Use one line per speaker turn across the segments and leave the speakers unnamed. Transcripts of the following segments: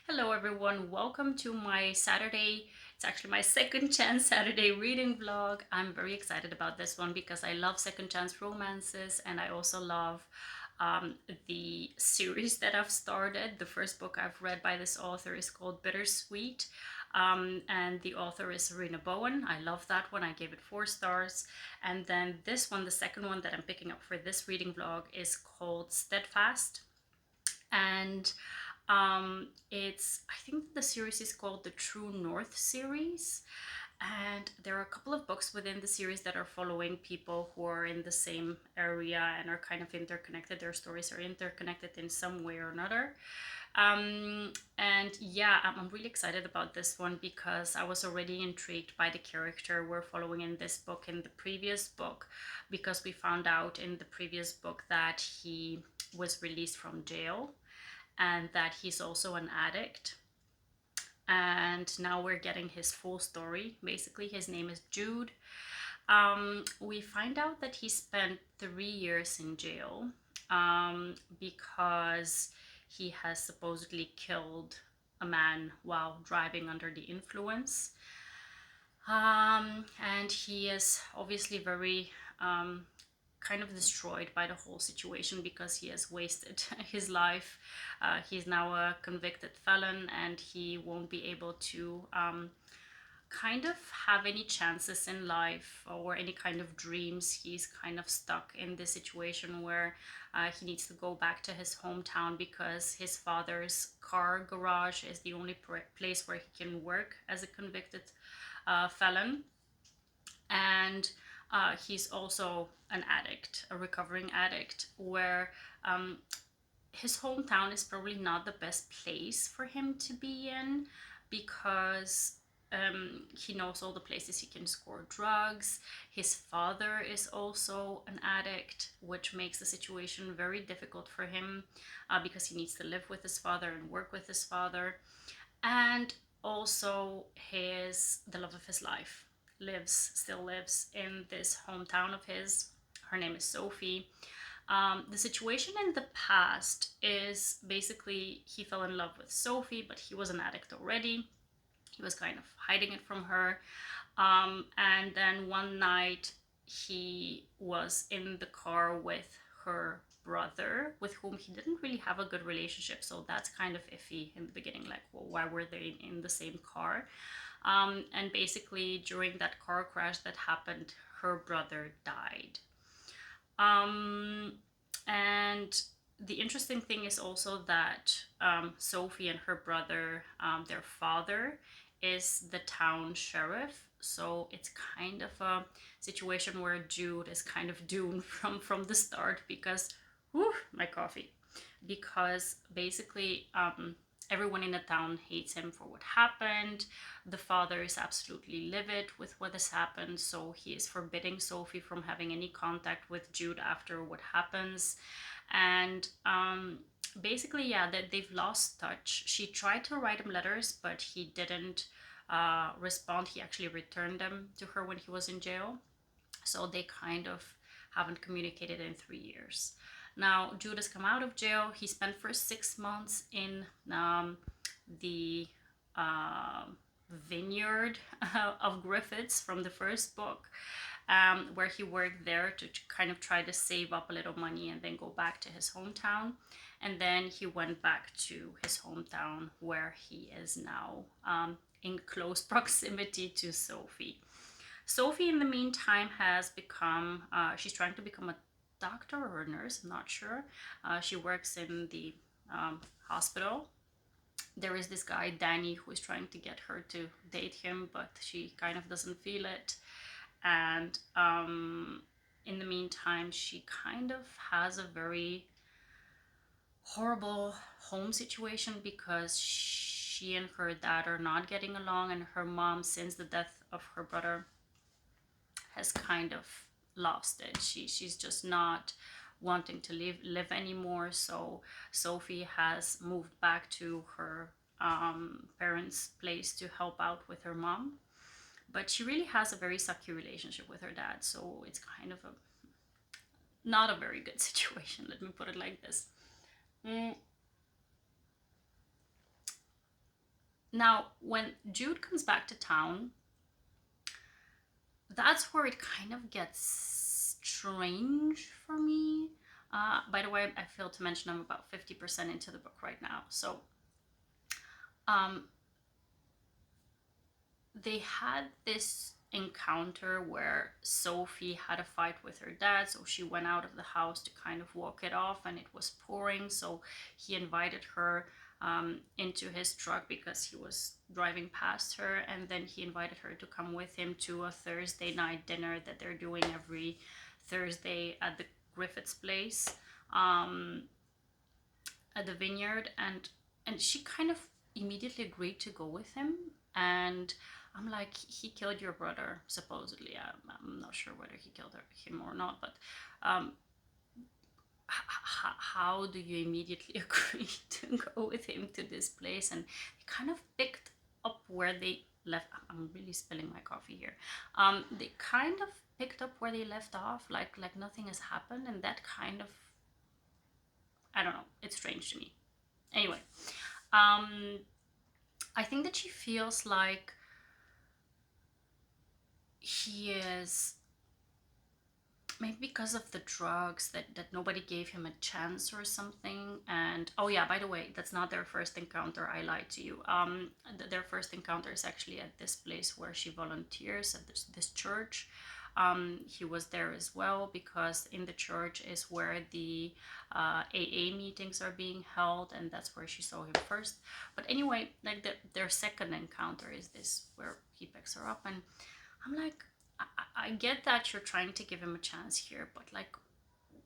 Hello everyone, welcome to my Saturday, it's actually my second chance Saturday reading vlog. I'm very excited about this one because I love second chance romances and I also love the series that I've started. The first book I've read by this author is called Bittersweet, and the author is Sarina Bowen. I love that one, I gave it 4 stars. And then this one, the second one that I'm picking up for this reading vlog, is called Steadfast. And I think the series is called the True North series, and there are a couple of books within the series that are following people who are in the same area and are kind of interconnected. Their stories are interconnected in some way or another. And yeah, I'm really excited about this one because I was already intrigued by the character we're following in this book, in the previous book, because we found out in the previous book that he was released from jail and that he's also an addict. And now we're getting his full story. Basically, his name is Jude. We find out that he spent 3 years in jail because he has supposedly killed a man while driving under the influence. And he is obviously very kind of destroyed by the whole situation because he has wasted his life. He's now a convicted felon and he won't be able to kind of have any chances in life or any kind of dreams. He's kind of stuck in this situation where he needs to go back to his hometown because his father's car garage is the only place where he can work as a convicted felon. And he's also an addict, a recovering addict, where his hometown is probably not the best place for him to be in because he knows all the places he can score drugs. His father is also an addict, which makes the situation very difficult for him because he needs to live with his father and work with his father. And also the love of his life still lives in this hometown of his. Her name is Sophie. The situation in the past is basically he fell in love with Sophie, but he was an addict already. He was kind of hiding it from her. And then one night he was in the car with her brother, with whom he didn't really have a good relationship. So that's kind of iffy in the beginning, like, well, why were they in the same car? And basically, during that car crash that happened, her brother died. And the interesting thing is also that Sophie and her brother, their father, is the town sheriff. So it's kind of a situation where Jude is kind of doomed from the start because, whew, my coffee. Because basically, everyone in the town hates him for what happened. The father is absolutely livid with what has happened, so he is forbidding Sophie from having any contact with Jude after what happens. And basically, yeah, that they've lost touch. She tried to write him letters, but he didn't respond. He actually returned them to her when he was in jail. So they kind of haven't communicated in 3 years. Now, Jude has come out of jail. He spent for 6 months in the vineyard of Griffiths from the first book, where he worked there to kind of try to save up a little money and then go back to his hometown. And then he went back to his hometown where he is now in close proximity to Sophie. Sophie, in the meantime, has become, she's trying to become a doctor or a nurse, I'm not sure. She works in the hospital. There is this guy, Danny, who is trying to get her to date him, but she kind of doesn't feel it. And in the meantime, she kind of has a very horrible home situation because she and her dad are not getting along, and her mom, since the death of her brother, has kind of lost it. She's just not wanting to live anymore. So Sophie has moved back to her parents' place to help out with her mom. But she really has a very sucky relationship with her dad. So it's kind of not a very good situation. Let me put it like this. Mm. Now, when Jude comes back to town, that's where it kind of gets strange for me. By the way, I failed to mention I'm about 50% into the book right now. So um, they had this encounter where Sophie had a fight with her dad, so she went out of the house to kind of walk it off, and it was pouring, so he invited her into his truck because he was driving past her, and then he invited her to come with him to a Thursday night dinner that they're doing every Thursday at the Griffiths place, um, at the vineyard, and she kind of immediately agreed to go with him. And I'm like, he killed your brother, supposedly. I'm not sure whether he killed him or not, but um, how do you immediately agree to go with him to this place? And they kind of picked up where they left. I'm really spilling my coffee here. They kind of picked up where they left off, like nothing has happened, and that kind of, I don't know, it's strange to me. Anyway, um, I think that she feels like he is, maybe because of the drugs, that nobody gave him a chance or something. And oh yeah, by the way, that's not their first encounter. I lied to you. Their first encounter is actually at this place where she volunteers at this church. He was there as well because in the church is where the AA meetings are being held, and that's where she saw him first. But anyway, like their second encounter is this where he picks her up, and I'm like, I get that you're trying to give him a chance here, but like,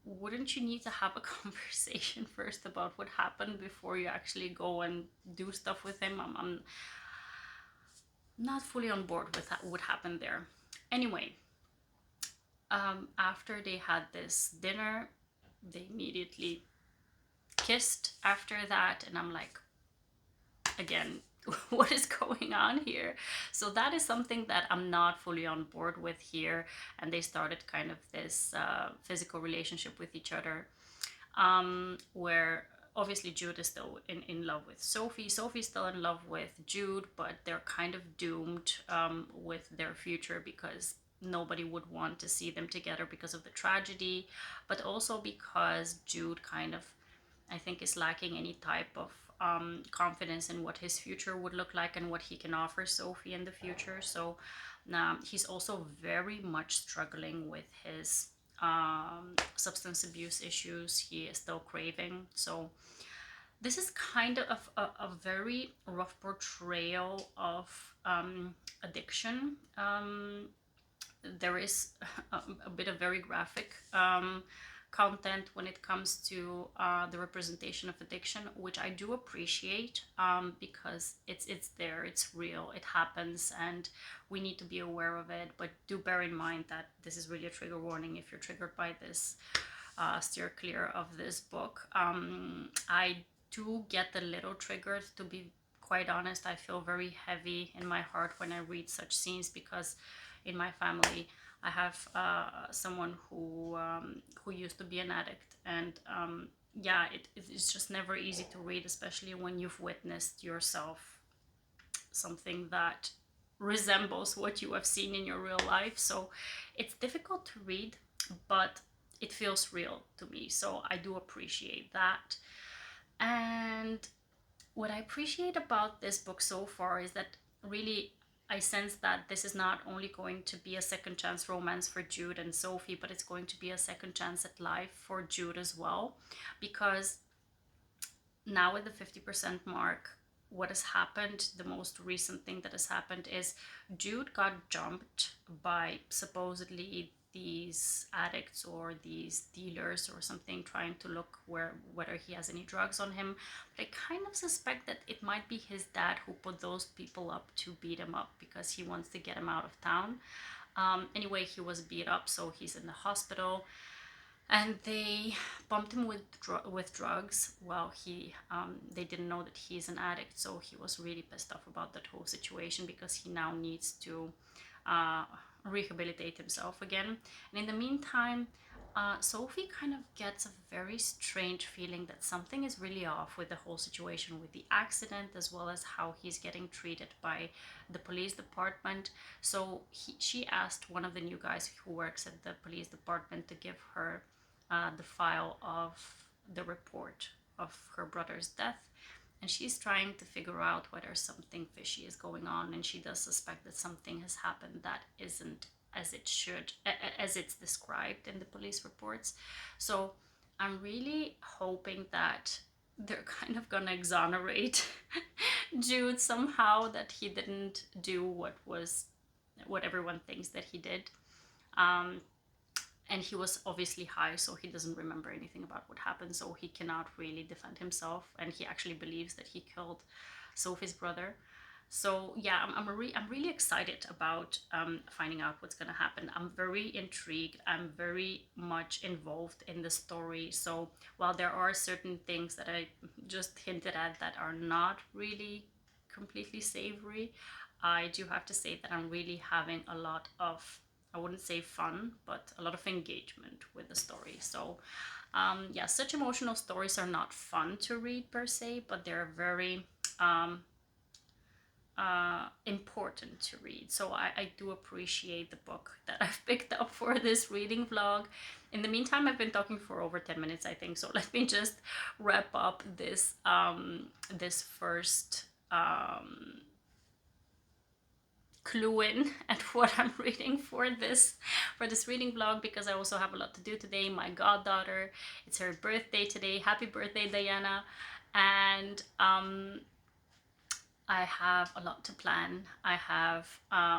wouldn't you need to have a conversation first about what happened before you actually go and do stuff with him? I'm not fully on board with what happened there. Anyway, after they had this dinner, they immediately kissed after that, and I'm like, again, what is going on here? So that is something that I'm not fully on board with here. And they started kind of this physical relationship with each other, where obviously Jude is still in love with Sophie. Sophie's still in love with Jude, but they're kind of doomed with their future because nobody would want to see them together because of the tragedy, but also because Jude kind of, I think, is lacking any type of confidence in what his future would look like and what he can offer Sophie in the future. So he's also very much struggling with his substance abuse issues. He is still craving. So this is kind of a very rough portrayal of addiction. There is a bit of very graphic content when it comes to the representation of addiction, which I do appreciate, because it's there, it's real, it happens, and we need to be aware of it. But do bear in mind that this is really a trigger warning. If you're triggered by this, steer clear of this book. I do get a little triggered, to be quite honest. I feel very heavy in my heart when I read such scenes because in my family I have someone who used to be an addict, and yeah, it's just never easy to read, especially when you've witnessed yourself something that resembles what you have seen in your real life. So it's difficult to read, but it feels real to me. So I do appreciate that. And what I appreciate about this book so far is that really I sense that this is not only going to be a second chance romance for Jude and Sophie, but it's going to be a second chance at life for Jude as well. Because now at the 50% mark, what has happened, the most recent thing that has happened is Jude got jumped by supposedly these addicts or these dealers or something, trying to look whether he has any drugs on him. But I kind of suspect that it might be his dad who put those people up to beat him up because he wants to get him out of town. Anyway, he was beat up, so he's in the hospital, and they pumped him with drugs. Well, they didn't know that he's an addict, so he was really pissed off about that whole situation because he now needs to rehabilitate himself again. And in the meantime, Sophie kind of gets a very strange feeling that something is really off with the whole situation with the accident, as well as how he's getting treated by the police department. So she asked one of the new guys who works at the police department to give her the file of the report of her brother's death. And she's trying to figure out whether something fishy is going on, and she does suspect that something has happened that isn't as it should, as it's described in the police reports. So I'm really hoping that they're kind of gonna exonerate Jude somehow, that he didn't do what everyone thinks that he did. Um, and he was obviously high, so he doesn't remember anything about what happened, so he cannot really defend himself, and he actually believes that he killed Sophie's brother. So yeah, I'm really excited about finding out what's gonna happen. I'm very intrigued. I'm very much involved in the story. So while there are certain things that I just hinted at that are not really completely savory, I do have to say that I'm really having a lot of, I wouldn't say fun, but a lot of engagement with the story. So yeah, such emotional stories are not fun to read per se, but they're very important to read. So I do appreciate the book that I've picked up for this reading vlog. In the meantime, I've been talking for over 10 minutes, I think. So let me just wrap up this this first clue in at what I'm reading for this reading vlog, because I also have a lot to do today. My goddaughter, it's her birthday today. Happy birthday, Diana. And I have a lot to plan. I have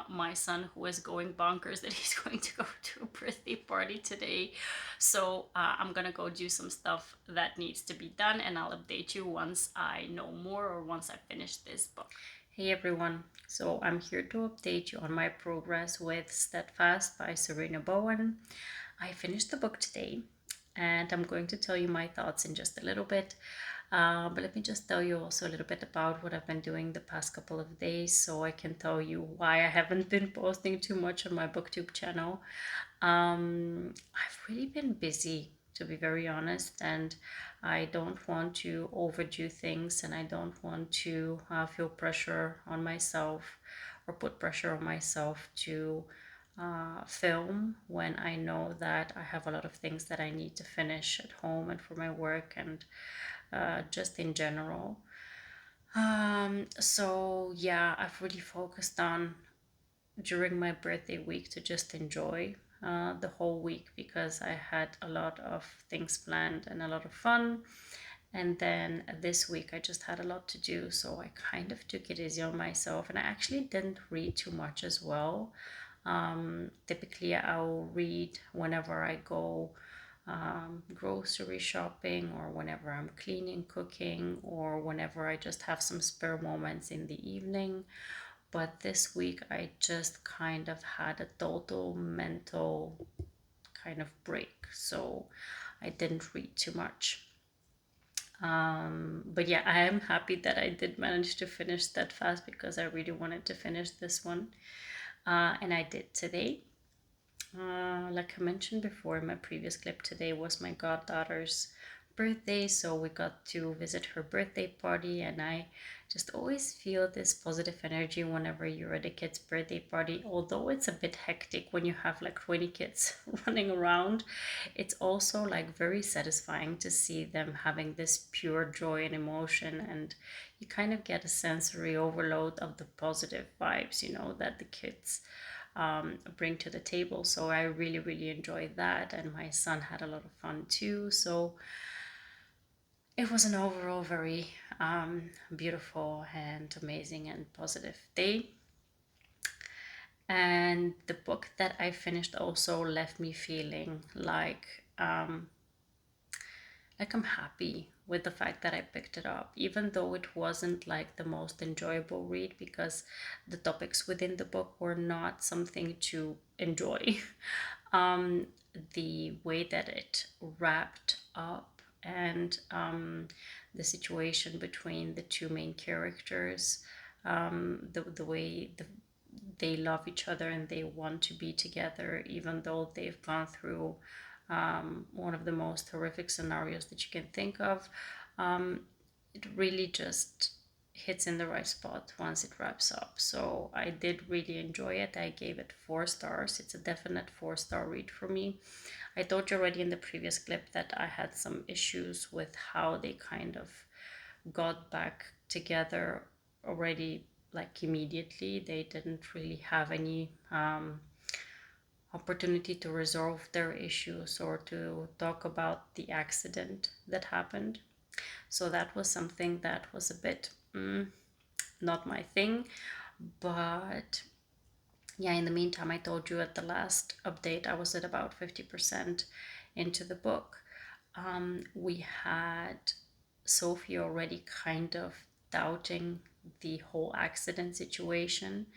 my son who is going bonkers that he's going to go to a birthday party today. So I'm gonna go do some stuff that needs to be done, and I'll update you once I know more or once I finish this book. Hey everyone, so I'm here to update you on my progress with Steadfast by Sarina Bowen. I finished the book today, and I'm going to tell you my thoughts in just a little bit. But let me just tell you also a little bit about what I've been doing the past couple of days, so I can tell you why I haven't been posting too much on my booktube channel. I've really been busy, to be very honest, and I don't want to overdo things, and I don't want to feel pressure on myself or put pressure on myself to film when I know that I have a lot of things that I need to finish at home and for my work and just in general. So yeah, I've really focused on during my birthday week to just enjoy the whole week, because I had a lot of things planned and a lot of fun. And then this week I just had a lot to do, so I kind of took it easy on myself, and I actually didn't read too much as well. Typically I'll read whenever I go grocery shopping, or whenever I'm cleaning, cooking, or whenever I just have some spare moments in the evening. But this week I just kind of had a total mental kind of break, so I didn't read too much. But yeah, I am happy that I did manage to finish Steadfast, because I really wanted to finish this one, and I did today. Like I mentioned before in my previous clip, today was my goddaughter's birthday, so we got to visit her birthday party, and I just always feel this positive energy whenever you're at a kid's birthday party. Although it's a bit hectic when you have like 20 kids running around, it's also like very satisfying to see them having this pure joy and emotion, and you kind of get a sensory overload of the positive vibes, you know, that the kids bring to the table. So I really enjoyed that, and my son had a lot of fun too. So it was an overall very beautiful and amazing and positive day. And the book that I finished also left me feeling like I'm happy with the fact that I picked it up, even though it wasn't like the most enjoyable read, because the topics within the book were not something to enjoy. The way that it wrapped up, and the situation between the two main characters, the way they love each other and they want to be together, even though they've gone through one of the most horrific scenarios that you can think of. It really just hits in the right spot once it wraps up. So I did really enjoy it. I gave it 4 stars. It's a definite 4-star read for me. I told you already in the previous clip that I had some issues with how they kind of got back together already, like immediately. They didn't really have any opportunity to resolve their issues or to talk about the accident that happened. So that was something that was a bit not my thing. But yeah, in the meantime, I told you at the last update, I was at about 50% into the book. We had Sophie already kind of doubting the whole accident situation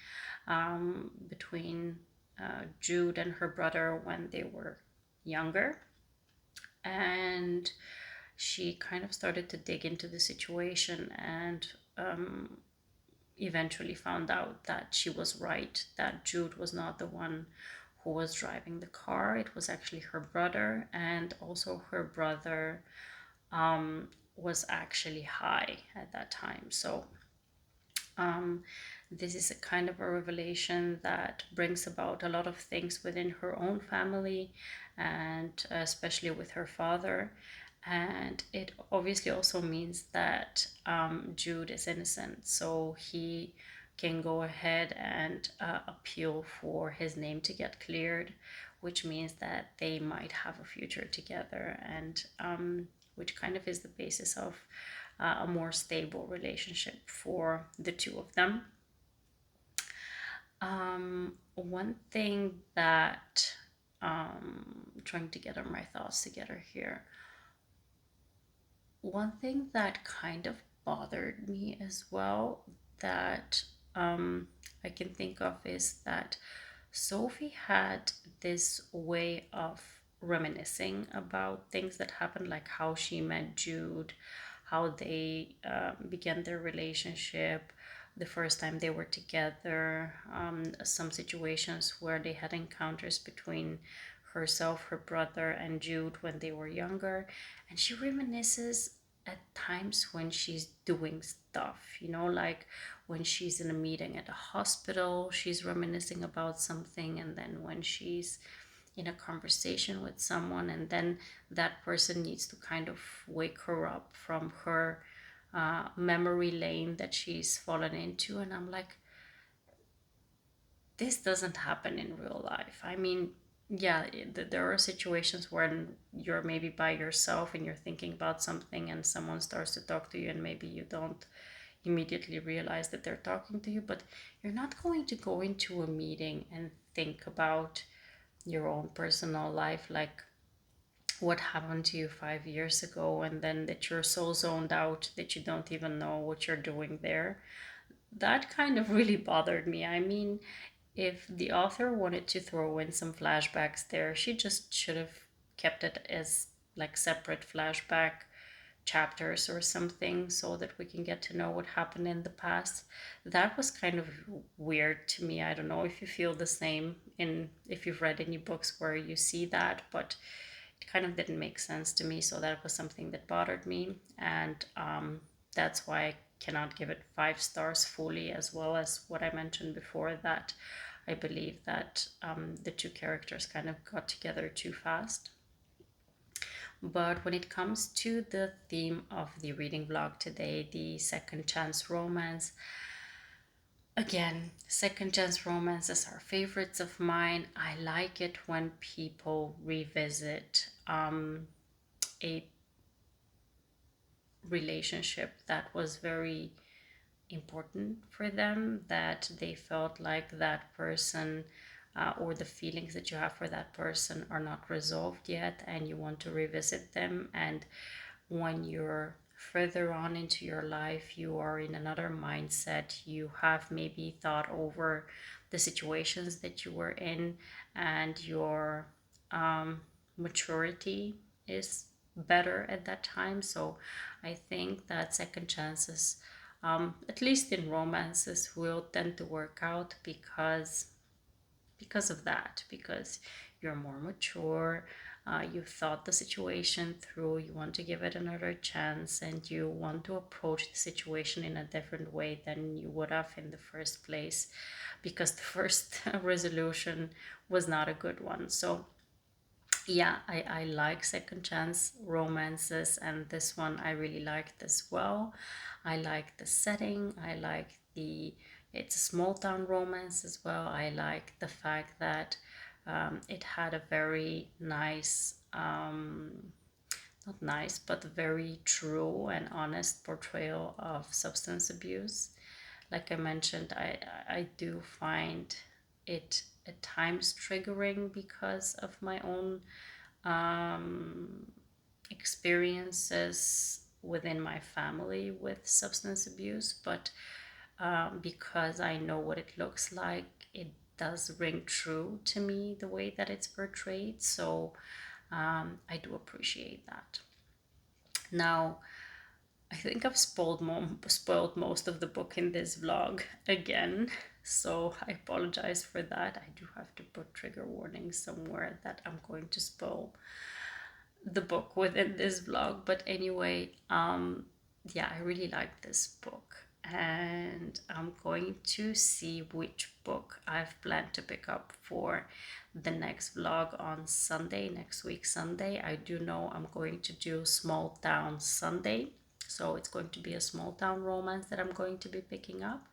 between Jude and her brother when they were younger. And she kind of started to dig into the situation and eventually found out that she was right, that Jude was not the one who was driving the car. It was actually her brother, and also her brother was actually high at that time. So this is a kind of a revelation that brings about a lot of things within her own family, and especially with her father. And it obviously also means that Jude is innocent, so he can go ahead and appeal for his name to get cleared, which means that they might have a future together, and which kind of is the basis of a more stable relationship for the two of them. One thing that trying to gather my thoughts together here. One thing that kind of bothered me as well that I can think of is that Sophie had this way of reminiscing about things that happened, like how she met Jude, how they began their relationship, the first time they were together, some situations where they had encounters between herself, her brother, and Jude when they were younger. And she reminisces at times when she's doing stuff, like when she's in a meeting at a hospital, she's reminiscing about something. And then when she's in a conversation with someone, and then that person needs to kind of wake her up from her memory lane that she's fallen into. And I'm like, this doesn't happen in real life. I mean, yeah, there are situations when you're maybe by yourself and you're thinking about something and someone starts to talk to you, and maybe you don't immediately realize that they're talking to you, but you're not going to go into a meeting and think about your own personal life, like what happened to you 5 years ago, and then that you're so zoned out that you don't even know what you're doing there. That kind of really bothered me. I mean, if the author wanted to throw in some flashbacks there, she just should have kept it as like separate flashback chapters or something, so that we can get to know what happened in the past. That was kind of weird to me. I don't know if you feel the same in if you've read any books where you see that, but it kind of didn't make sense to me. So that was something that bothered me, and that's why I cannot give it 5 stars fully, as well as what I mentioned before, that I believe that the two characters kind of got together too fast. But when it comes to the theme of the reading vlog today, the second chance romance, again, second chance romances are favorites of mine. I like it when people revisit a relationship that was very important for them, that they felt like that person or the feelings that you have for that person are not resolved yet, and you want to revisit them. And when you're further on into your life, you are in another mindset, you have maybe thought over the situations that you were in, and your maturity is better at that time. So I think that second chances, at least in romances, will tend to work out because of that, because you're more mature, you thought the situation through, you want to give it another chance, and you want to approach the situation in a different way than you would have in the first place, because the first resolution was not a good one. So yeah, I like second chance romances, and this one I really liked as well. I like the setting, I like it's a small town romance as well. I like the fact that it had a very nice, not nice, but very true and honest portrayal of substance abuse. Like I mentioned, I do find it at times triggering because of my own experiences within my family with substance abuse, but because I know what it looks like, it does ring true to me the way that it's portrayed. So I do appreciate that. Now, I think I've spoiled most of the book in this vlog again, so I apologize for that. I do have to put trigger warnings somewhere that I'm going to spoil the book within this vlog. But anyway, yeah, I really like this book, and I'm going to see which book I've planned to pick up for the next vlog on Sunday, next week Sunday. I do know I'm going to do Small Town Sunday, so it's going to be a small town romance that I'm going to be picking up,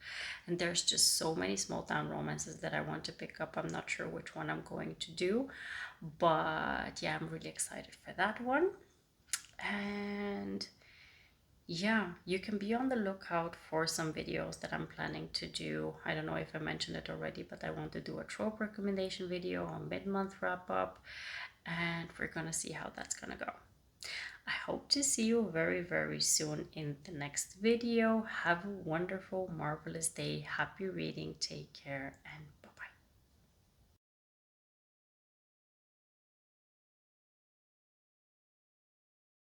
and there's just so many small town romances that I want to pick up. I'm not sure which one I'm going to do, but yeah, I'm really excited for that one. And yeah, you can be on the lookout for some videos that I'm planning to do. I don't know if I mentioned it already, but I want to do a trope recommendation video on mid-month wrap up, and we're gonna see how that's gonna go. I hope to see you very, very soon in the next video. Have a wonderful, marvelous day. Happy reading. Take care, and bye.